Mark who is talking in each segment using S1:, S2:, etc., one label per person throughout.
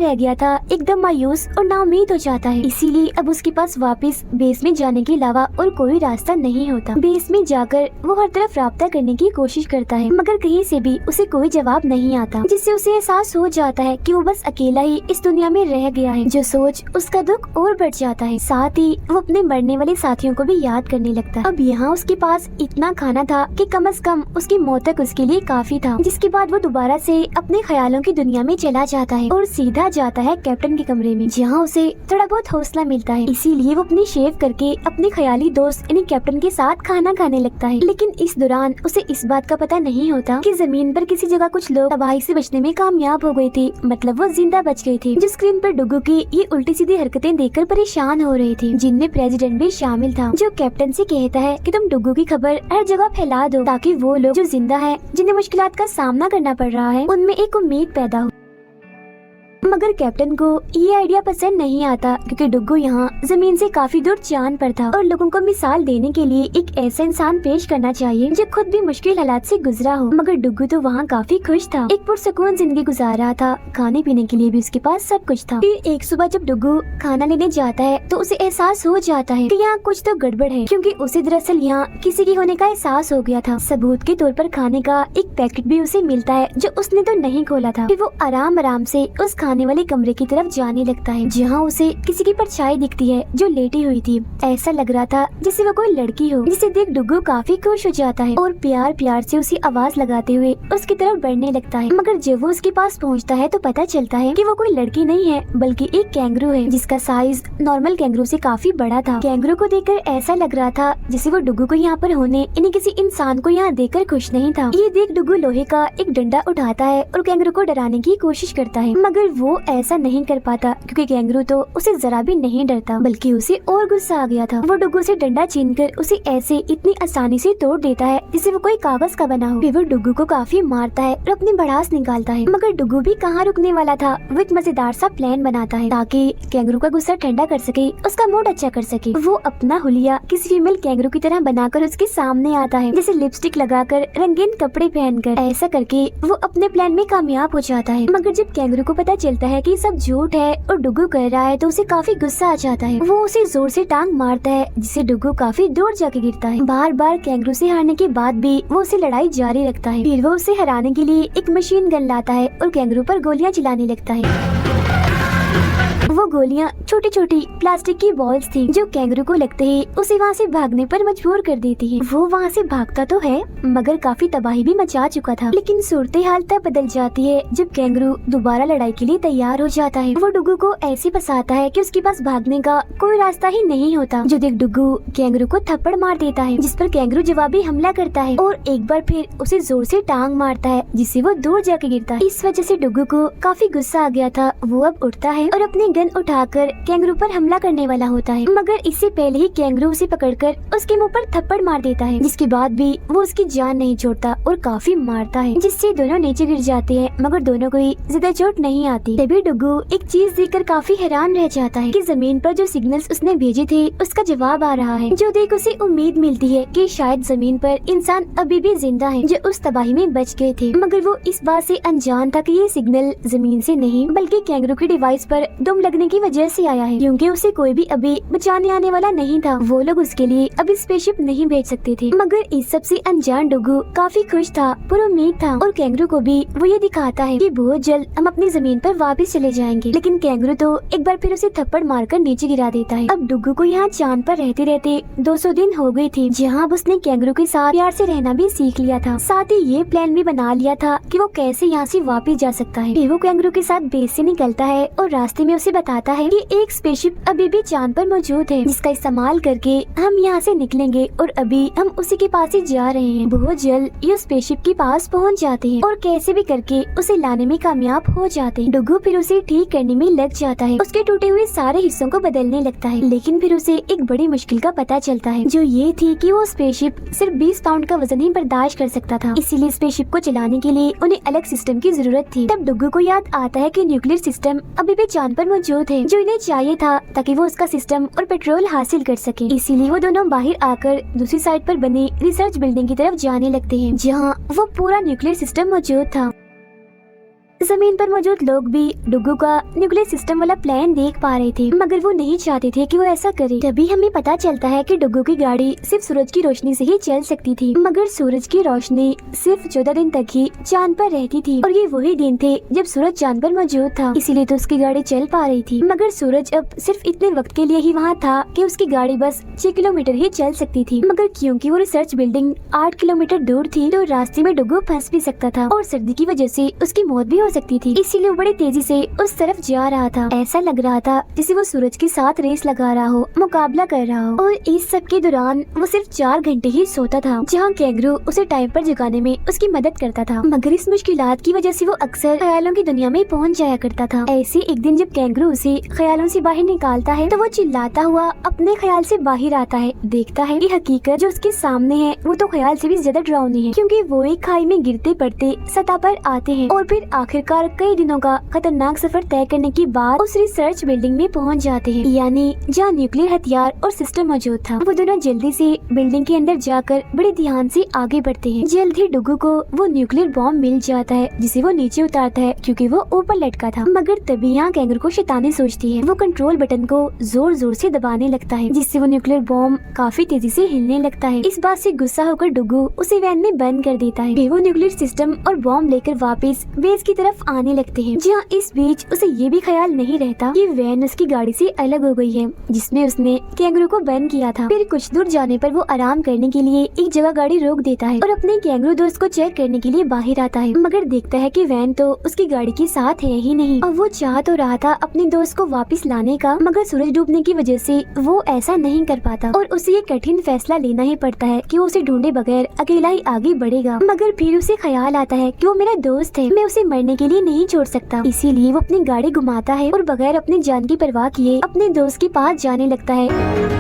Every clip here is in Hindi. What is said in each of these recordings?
S1: रह गया था एकदम मायूस और नाउम्मीद हो जाता है। इसीलिए अब उसके पास वापस बेस में जाने के अलावा और कोई रास्ता नहीं होता। बेस में जाकर वो हर तरफ राब्ता करने की कोशिश करता है मगर कहीं से भी उसे कोई जवाब नहीं आता, जिससे उसे एहसास हो जाता है कि वो बस अकेला ही इस दुनिया में रह गया है। जो सोच उसका दुख और बढ़ जाता है। साथ ही वो अपने मरने वाले साथियों को भी याद करने लगता है। अब यहाँ उसके पास इतना खाना था कि कम से कम उसकी मौत तक उसके लिए काफी था। जिसके बाद वो दोबारा से अपने ख्यालों की दुनिया में चला जाता है और सीधा जाता है कैप्टन के कमरे में, जहाँ उसे थोड़ा बहुत हौसला मिलता है। इसीलिए वो अपनी शेव करके अपने ख्याली दोस्त यानी कैप्टन के साथ खाना खाने लगता है। लेकिन इस दौरान उसे इस बात का पता नहीं होता कि जमीन पर किसी जगह कुछ लोग तबाही से बचने में कामयाब हो गए थे, मतलब वो जिंदा बच गए थे, जो स्क्रीन पर डुगू की ये उल्टी सीधी हरकतें देखकर परेशान हो रहे थे, जिनमें प्रेसिडेंट भी शामिल था, जो कैप्टन से कहता है कि तुम डुगू की खबर हर जगह फैला दो ताकि वो लोग जो जिंदा है जिन्हें मुश्किलात का सामना करना पड़ रहा है उनमें एक उम्मीद पैदा हो। मगर कैप्टन को ये आइडिया पसंद नहीं आता क्योंकि डुगू यहाँ जमीन से काफी दूर चांद पर था और लोगों को मिसाल देने के लिए एक ऐसा इंसान पेश करना चाहिए जो खुद भी मुश्किल हालात से गुजरा हो। मगर डुगू तो वहाँ काफी खुश था, एक पुरसुकून जिंदगी गुजार रहा था, खाने पीने के लिए भी उसके पास सब कुछ था। फिर एक सुबह जब डुगू खाना लेने जाता है तो उसे एहसास हो जाता है कि यहाँ कुछ तो गड़बड़ है, क्योंकि उसे दरअसल यहाँ किसी की होने का एहसास हो गया था। सबूत के तौर पर खाने का एक पैकेट भी उसे मिलता है जो उसने तो नहीं खोला था। फिर वो आराम आराम से उस खाने वाले कमरे की तरफ जाने लगता है, जहाँ उसे किसी की परछाई दिखती है जो लेटी हुई थी। ऐसा लग रहा था जैसे वो कोई लड़की हो, जिसे देख डुगू काफी खुश हो जाता है और प्यार प्यार से उसे आवाज लगाते हुए उसकी तरफ बढ़ने लगता है। मगर जब वो उसके पास पहुँचता है तो पता चलता है कि वो कोई लड़की नहीं है बल्कि एक कैंगरू है, जिसका साइज नॉर्मल कैंगरू से काफी बड़ा था। कैंगरू को देखकर ऐसा लग रहा था जैसे वो डुगू को यहाँ पर होने यानी किसी इंसान को यहाँ देखकर खुश नहीं था। ये देख डुगू लोहे का एक डंडा उठाता है और कैंगरू को डराने की कोशिश करता है, मगर वो ऐसा नहीं कर पाता क्योंकि कैंगरू तो उसे जरा भी नहीं डरता बल्कि उसे और गुस्सा आ गया था। वो डुगू से डंडा छीनकर उसे ऐसे इतनी आसानी से तोड़ देता है जैसे वो कोई कागज का बना हो। फिर वो डुगू को काफी मारता है और अपनी भड़ास निकालता है, मगर डुगू भी कहाँ रुकने वाला था। वो एक मजेदार सा प्लान बनाता है ताकि कैंगरू का गुस्सा ठंडा कर सके, उसका मूड अच्छा कर सके। वो अपना हुलिया किसी फीमेल कैंगरू की तरह बनाकर उसके सामने आता है, जैसे लिपस्टिक लगाकर, रंगीन कपड़े पहनकर। ऐसा करके वो अपने प्लान में कामयाब हो जाता है। मगर जब कैंगरू को पता चलता है कि सब झूठ है और डुगू कर रहा है तो उसे काफी गुस्सा आ जाता है। वो उसे जोर से टांग मारता है जिससे डुगू काफी दूर जाके गिरता है। बार बार कैंगरू से हारने के बाद भी वो उसे लड़ाई जारी रखता है। फिर वो उसे हराने के लिए एक मशीन गन लाता है और कैंगरू पर गोलियां चलाने लगता है। वो गोलियां छोटी छोटी प्लास्टिक की बॉल्स थी जो कैंगरू को लगते ही उसे वहाँ से भागने पर मजबूर कर देती है। वो वहाँ से भागता तो है मगर काफी तबाही भी मचा चुका था। लेकिन सूरत हाल तब बदल जाती है जब कैंगरू दोबारा लड़ाई के लिए तैयार हो जाता है। वो डुगू को ऐसे फंसाता है कि उसके पास भागने का कोई रास्ता ही नहीं होता, जो देख डुगू कैंगरू को थप्पड़ मार देता है, जिस पर कैंगरू जवाबी हमला करता है और एक बार फिर उसे जोर से टांग मारता है जिससे वो दूर जाके गिरता है। इस वजह से डुगू को काफी गुस्सा आ गया था। वो अब उठता है और अपनी गन उठाकर कैंगरू पर हमला करने वाला होता है, मगर इससे पहले ही कैंगरू उसे पकड़कर उसके मुंह पर थप्पड़ मार देता है, जिसके बाद भी वो उसकी जान नहीं छोड़ता और काफी मारता है, जिससे दोनों नीचे गिर जाते हैं मगर दोनों को ही ज्यादा चोट नहीं आती। तभी डुगू एक चीज देखकर काफी हैरान रह जाता है कि जमीन पर जो सिग्नल्स उसने भेजे थे उसका जवाब आ रहा है, जो देख उसे उम्मीद मिलती है कि शायद जमीन पर इंसान अभी भी जिंदा है जो उस तबाही में बच गए थे। मगर वो इस बात से अनजान था कि ये सिग्नल जमीन से नहीं बल्कि कैंगरू की डिवाइस पर दुम लगने की वजह से आया है, क्योंकि उसे कोई भी अभी बचाने आने वाला नहीं था। वो लोग उसके लिए अभी स्पेसशिप नहीं भेज सकते थे। मगर इस सब से अनजान डुगू काफी खुश था, पर उम्मीद था और कैंगरू को भी वो ये दिखाता है कि बहुत जल्द हम अपनी जमीन पर वापस चले जाएंगे। लेकिन कैंगरू तो एक बार फिर उसे थप्पड़ मारकर नीचे गिरा देता है। अब डुगू को यहाँ चांद पर रहते रहते 200 दिन हो गए थे, जहाँ अब उसने कैंगरू के साथ प्यार से रहना भी सीख लिया था। साथ ही ये प्लान भी बना लिया था कि वो कैसे यहाँ से वापस जा सकता है। फिर वो कैंगरू के साथ बेस से निकलता है और रास्ते में उसे बताता है कि एक स्पेसशिप अभी भी चांद पर मौजूद है, जिसका इस्तेमाल करके हम यहाँ से निकलेंगे और अभी हम उसी के पास ही जा रहे हैं। बहुत जल्द ये स्पेसशिप के पास पहुँच जाते हैं और कैसे भी करके उसे लाने में कामयाब हो जाते हैं। डुगू फिर उसे ठीक करने में लग जाता है, उसके टूटे हुए सारे हिस्सों को बदलने लगता है। लेकिन फिर उसे एक बड़ी मुश्किल का पता चलता है, जो ये थी कि वो स्पेसशिप सिर्फ 20 पाउंड का वजन ही बर्दाश्त कर सकता था। इसीलिए स्पेसशिप को चलाने के लिए उन्हें अलग सिस्टम की जरूरत थी। तब डुगू को याद आता है कि न्यूक्लियर सिस्टम अभी भी चांद पर मौजूद है, जो इन्हें चाहिए था ताकि वो उसका सिस्टम और पेट्रोल हासिल कर सके। इसीलिए वो दोनों बाहर आकर दूसरी साइड पर बनी रिसर्च बिल्डिंग की तरफ जाने लगते हैं, जहाँ वो पूरा न्यूक्लियर सिस्टम मौजूद था। जमीन पर मौजूद लोग भी डुगू का न्यूक्लियर सिस्टम वाला प्लान देख पा रहे थे, मगर वो नहीं चाहते थे कि वो ऐसा करे। तभी हमें पता चलता है कि डुगू की गाड़ी सिर्फ सूरज की रोशनी से ही चल सकती थी, मगर सूरज की रोशनी सिर्फ 14 दिन तक ही चांद पर रहती थी और ये वही दिन थे जब सूरज चांद पर मौजूद था, इसीलिए तो उसकी गाड़ी चल पा रही थी। मगर सूरज अब सिर्फ इतने वक्त के लिए ही वहाँ था कि उसकी गाड़ी बस 6 किलोमीटर ही चल सकती थी, मगर क्योंकि वो रिसर्च बिल्डिंग 8 किलोमीटर दूर थी तो रास्ते में डुगू फंस भी सकता था और सर्दी की वजह से उसकी मौत भी हो सकती थी, इसीलिए वो बड़ी तेजी से उस तरफ जा रहा था। ऐसा लग रहा था जैसे वो सूरज के साथ रेस लगा रहा हो, मुकाबला कर रहा हो। और इस सब के दौरान वो सिर्फ 4 घंटे ही सोता था, जहाँ कैंगरू उसे टाइम पर जगाने में उसकी मदद करता था, मगर इस मुश्किलात की वजह से वो अक्सर ख्यालों की दुनिया में पहुंच जाया करता था। ऐसे एक दिन जब कैंगरू उसे ख्यालों से बाहर निकालता है तो वो चिल्लाता हुआ अपने ख्याल से बाहर आता है। देखता है कि हकीकत जो उसके सामने है वो तो ख्याल से भी ज्यादा डरावनी है, क्योंकि वो एक खाई में गिरते पड़ते सतह पर आते हैं और फिर आखिरकार कई दिनों का खतरनाक सफर तय करने के बाद उस रिसर्च बिल्डिंग में पहुंच जाते हैं, यानी जहाँ न्यूक्लियर हथियार और सिस्टम मौजूद था। वो दोनों जल्दी से बिल्डिंग के अंदर जाकर बड़े ध्यान से आगे बढ़ते हैं। जल्द ही डुगू को वो न्यूक्लियर बॉम्ब मिल जाता है, जिसे वो नीचे उतारता है क्योंकि वो ऊपर लटका था। मगर तभी यहाँ कैंगरू को शैतानी सोचती है। वो कंट्रोल बटन को जोर जोर से दबाने लगता है, जिससे वो न्यूक्लियर बॉम्ब काफी तेजी से हिलने लगता है। इस बात से गुस्सा होकर डुगू उसे वैन में बंद कर देता है। फिर वो न्यूक्लियर सिस्टम और बॉम्ब लेकर वापस बेस की तरफ आने लगते हैं, जहाँ इस बीच उसे ये भी ख्याल नहीं रहता कि वैन उसकी गाड़ी से अलग हो गई है, जिसमें उसने कैंगरू को बंद किया था। फिर कुछ दूर जाने पर वो आराम करने के लिए एक जगह गाड़ी रोक देता है और अपने कैंगरू दोस्त को चेक करने के लिए बाहर आता है, मगर देखता है कि वैन तो उसकी गाड़ी के साथ है ही नहीं। और वो चाह तो रहा था अपने दोस्त को वापस लाने का, मगर सूरज डूबने की वजह से वो ऐसा नहीं कर पाता और उसे ये कठिन फैसला लेना ही पड़ता है कि वो उसे ढूंढे बगैर अकेला ही आगे बढ़ेगा। मगर फिर उसे ख्याल आता है कि वो मेरा दोस्त है, मैं उसे मरने के लिए नहीं छोड़ सकता, इसीलिए वो अपनी गाड़ी घुमाता है और बगैर अपनी जान की परवाह किए अपने दोस्त के पास जाने लगता है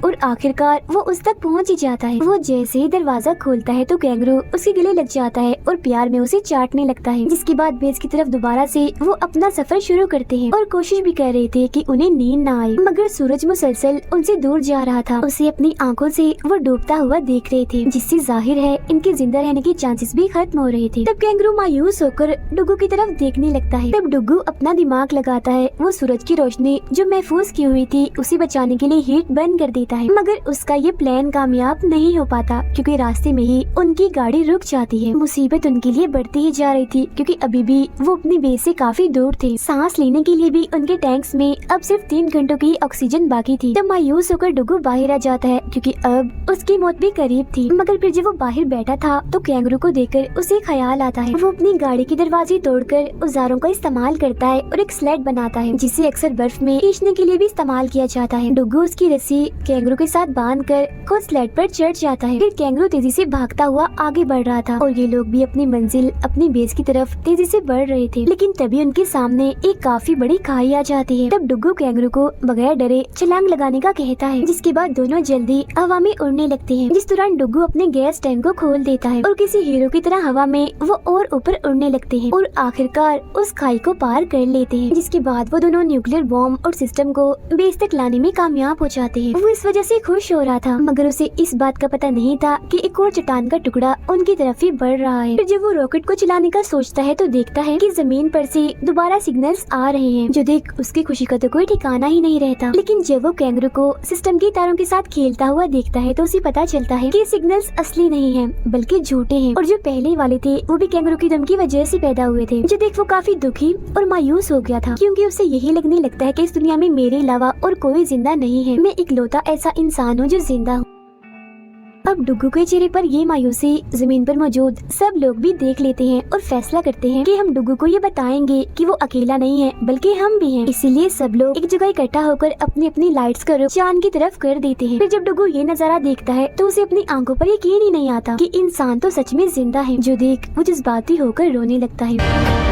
S1: और आखिरकार वो उस तक पहुंच ही जाता है। वो जैसे ही दरवाजा खोलता है तो कैंगरू उसके गले लग जाता है और प्यार में उसे चाटने लगता है, जिसके बाद बेस की तरफ दोबारा से वो अपना सफर शुरू करते हैं और कोशिश भी कर रहे थे कि उन्हें नींद ना आए, मगर सूरज मुसलसल उनसे दूर जा रहा था। उसे अपनी आंखों से वो डूबता हुआ देख रहे थे, जिससे जाहिर है इनके जिंदा रहने के चांसेस भी खत्म हो रहे थे। तब कैंगरू मायूस होकर डुगू की तरफ देखने लगता है। तब डुगू अपना दिमाग लगाता है। वो सूरज की रोशनी जो महफूज की हुई थी उसे बचाने के लिए हीट बंद कर देता है, मगर उसका ये प्लान कामयाब नहीं हो पाता क्योंकि रास्ते में ही उनकी गाड़ी रुक जाती है। मुसीबत उनके लिए बढ़ती ही जा रही थी क्योंकि अभी भी वो अपनी बेस से काफी दूर थे। सांस लेने के लिए भी उनके टैंक्स में अब सिर्फ 3 घंटों की ऑक्सीजन बाकी थी। तब मायूस होकर डुगू बाहर आ जाता है क्योंकि अब उसकी मौत भी करीब थी। मगर फिर जब वो बाहर बैठा था तो कैंगरू को देखकर उसे ख्याल आता है। वो अपनी गाड़ी के दरवाजे तोड़कर औजारों का इस्तेमाल करता है और एक स्लेड बनाता है, जिसे अक्सर बर्फ में खींचने के लिए भी इस्तेमाल किया जाता है। डुगू उसकी रस्सी कैंगरू के साथ बांधकर खुद स्लेड पर चढ़ जाता है। फिर कैंगरू तेजी से भागता हुआ आगे बढ़ रहा था और ये लोग भी अपनी मंजिल अपनी बेस की तरफ तेजी से बढ़ रहे थे, लेकिन तभी उनके सामने एक काफी बड़ी खाई आ जाती है। तब डुगू कैंगरू को बगैर डरे छलांग लगाने का कहता है, जिसके बाद दोनों जल्दी हवा में उड़ने लगते हैं। जिस दौरान डुगू अपने गैस टैंक को खोल देता है और किसी हीरो की तरह हवा में वो और ऊपर उड़ने लगते हैं और आखिरकार उस खाई को पार कर लेते हैं। जिसके बाद वो दोनों न्यूक्लियर बॉम्ब और सिस्टम को बेस तक लाने में कामयाब हो जाते हैं। वो इस वजह से खुश हो रहा था, मगर उसे इस बात का पता नहीं था कि एक और चट्टान का टुकड़ा उनकी तरफ ही बढ़ रहा है। फिर जब वो रॉकेट को चलाने का सोचता है तो देखता है कि जमीन पर से दोबारा सिग्नल्स आ रहे हैं, जो देख उसकी खुशी का तो कोई ठिकाना ही नहीं रहता। लेकिन जब वो कैंगरू को सिस्टम की तारों के साथ खेलता हुआ देखता है तो उसे पता चलता है कि सिग्नल्स असली नहीं है बल्कि झूठे हैं, और जो पहले वाले थे वो भी कैंगरू की दम की वजह से पैदा हुए थे। जो देख वो काफी दुखी और मायूस हो गया था, क्योंकि उसे यही लगने लगता है कि इस दुनिया में मेरे अलावा और कोई जिंदा नहीं है, मैं इकलौता ऐसा इंसान हूँ जो जिंदा हूँ। अब डुगू के चेहरे पर ये मायूसी जमीन पर मौजूद सब लोग भी देख लेते हैं और फैसला करते हैं कि हम डुगू को ये बताएंगे कि वो अकेला नहीं है बल्कि हम भी हैं। इसीलिए सब लोग एक जगह इकट्ठा होकर अपनी अपनी लाइट्स का रुख चांद की तरफ कर देते हैं। फिर जब डुगू ये नजारा देखता है तो उसे अपनी आंखों पर यकीन ही नहीं आता कि इंसान तो सच में जिंदा है। जो देख वो जज्बाती होकर रोने लगता है।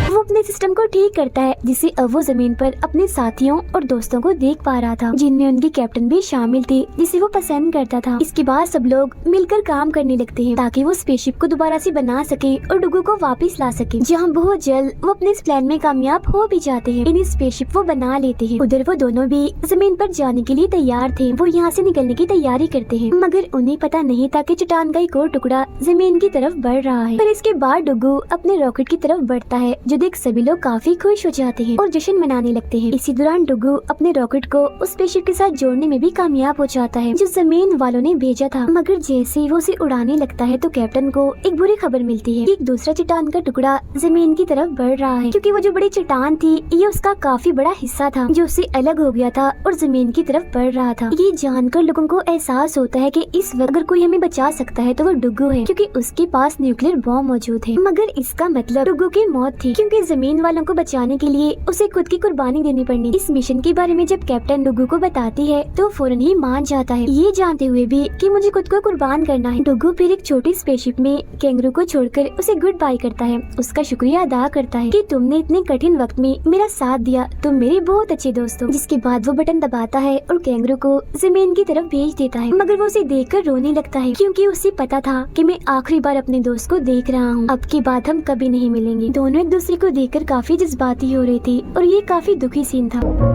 S1: वो अपने सिस्टम को ठीक करता है, जिससे अब वो जमीन पर अपने साथियों और दोस्तों को देख पा रहा था, जिनमें उनके कैप्टन भी शामिल थे, जिसे वो पसंद करता था। इसके बाद सब लोग मिलकर काम करने लगते हैं ताकि वो स्पेसशिप को दोबारा से बना सके और डुगू को वापस ला सके, जहाँ बहुत जल्द वो अपने इस प्लान में कामयाब हो भी जाते हैं। इन स्पेसशिप वो बना लेते हैं। उधर वो दोनों भी जमीन पर जाने के लिए तैयार थे। वो यहाँ से निकलने की तैयारी करते हैं, मगर उन्हें पता नहीं था कि चट्टान का एक और टुकड़ा जमीन की तरफ बढ़ रहा है। पर इसके बाद डुगू अपने रॉकेट की तरफ बढ़ता है, जो देख सभी लोग काफी खुश हो जाते हैं और जश्न मनाने लगते हैं। इसी दौरान डुगू अपने रॉकेट को उस स्पेसशिप के साथ जोड़ने में भी कामयाब हो जाता है, जो जमीन वालों ने भेजा था। मगर जैसे ही वो उसे उड़ाने लगता है तो कैप्टन को एक बुरी खबर मिलती है कि एक दूसरा चट्टान का टुकड़ा जमीन की तरफ बढ़ रहा है, क्योंकि वो जो बड़ी चट्टान थी ये उसका काफी बड़ा हिस्सा था जो उससे अलग हो गया था और जमीन की तरफ बढ़ रहा था। ये जानकर लोगों को एहसास होता है कि इस वक्त अगर कोई हमें बचा सकता है तो वो डुगू है, क्योंकि उसके पास न्यूक्लियर बॉम्ब मौजूद है। मगर इसका मतलब डुगू की मौत थी, क्योंकि जमीन वालों को बचाने के लिए उसे खुद की कुर्बानी देनी पड़नी। इस मिशन के बारे में जब कैप्टन डुगू को बताती है तो फौरन ही मान जाता है, ये जानते हुए भी कि मुझे खुद को कुर्बान करना है। डुगू फिर एक छोटी स्पेसशिप में कैंगरू को छोड़कर उसे गुड बाय करता है, उसका शुक्रिया अदा करता है कि तुमने इतने कठिन वक्त में मेरा साथ दिया, तुम मेरे बहुत अच्छे दोस्त हो। जिसके बाद वो बटन दबाता है और कैंगरू को जमीन की तरफ भेज देता है, मगर वो उसे देखकर रोने लगता है, क्योंकि उसे पता था कि मैं आखिरी बार अपने दोस्त को देख रहा हूँ, अब के बाद हम कभी नहीं मिलेंगे। दोनों एक दूसरे को देखकर काफी जज्बाती हो रही थी और ये काफी दुखी सीन था।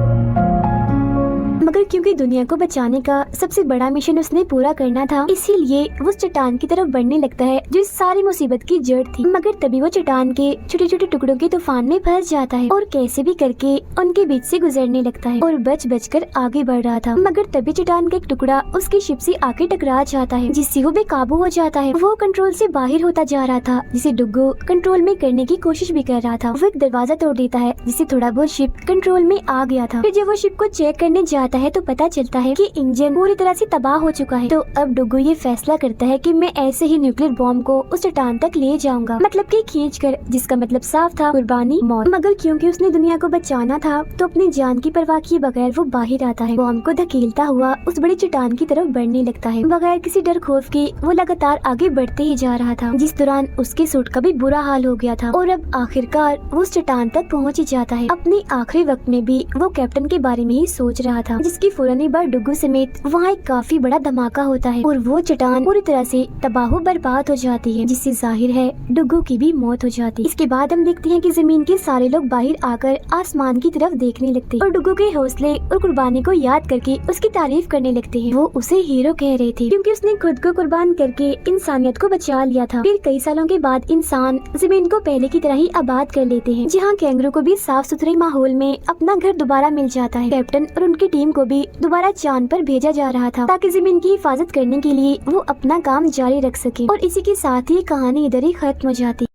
S1: मगर क्योंकि दुनिया को बचाने का सबसे बड़ा मिशन उसने पूरा करना था, इसीलिए वो उस चट्टान की तरफ बढ़ने लगता है जो इस सारी मुसीबत की जड़ थी। मगर तभी वो चट्टान के छोटे छोटे टुकड़ों के तूफान में फंस जाता है और कैसे भी करके उनके बीच से गुजरने लगता है और बच बचकर आगे बढ़ रहा था। मगर तभी चट्टान का एक टुकड़ा उसकी शिप से आके टकरा जाता है, जिससे वो बेकाबू हो जाता है। वो कंट्रोल से बाहर होता जा रहा था, जिसे डुगू कंट्रोल में करने की कोशिश भी कर रहा था। वो एक दरवाजा तोड़ देता है, जिससे थोड़ा बहुत शिप कंट्रोल में आ गया था। फिर जब वो शिप को चेक करने जाता है तो पता चलता है कि इंजन पूरी तरह से तबाह हो चुका है। तो अब डुगू ये फैसला करता है कि मैं ऐसे ही न्यूक्लियर बॉम्ब को उस चट्टान तक ले जाऊंगा, मतलब कि खींचकर, जिसका मतलब साफ था कुर्बानी, मौत। मगर क्योंकि उसने दुनिया को बचाना था तो अपनी जान की परवाह किए बगैर वो बाहर आता है, बॉम्ब को धकेलता हुआ उस बड़ी चट्टान की तरफ बढ़ने लगता है। बगैर किसी डर खौफ के वो लगातार आगे बढ़ते ही जा रहा था, जिस दौरान उसके सूट का भी बुरा हाल हो गया था। और अब आखिरकार वो उस चट्टान तक पहुँच ही जाता है। अपने आखिरी वक्त में भी वो कैप्टन के बारे में ही सोच रहा था, जिसकी फौरन बार डुगू समेत वहाँ एक काफी बड़ा धमाका होता है और वो चट्टान पूरी तरह से तबाह बर्बाद हो जाती है, जिससे जाहिर है डुगू की भी मौत हो जाती है। इसके बाद हम देखते हैं कि जमीन के सारे लोग बाहर आकर आसमान की तरफ देखने लगते हैं और डुगू के हौसले और कुर्बानी को याद करके उसकी तारीफ करने लगते हैं। वो उसे हीरो कह रहे थे, क्योंकि उसने खुद को कुर्बान करके इंसानियत को बचा लिया था। फिर कई सालों के बाद इंसान जमीन को पहले की तरह ही आबाद कर लेते हैं, जहाँ कैंगरू को भी साफ सुथरे माहौल में अपना घर दोबारा मिल जाता है। कैप्टन और उनकी टीम को भी दोबारा चांद पर भेजा जा रहा था ताकि जमीन की हिफाजत करने के लिए वो अपना काम जारी रख सके। और इसी के साथ ही कहानी इधर ही खत्म हो जाती।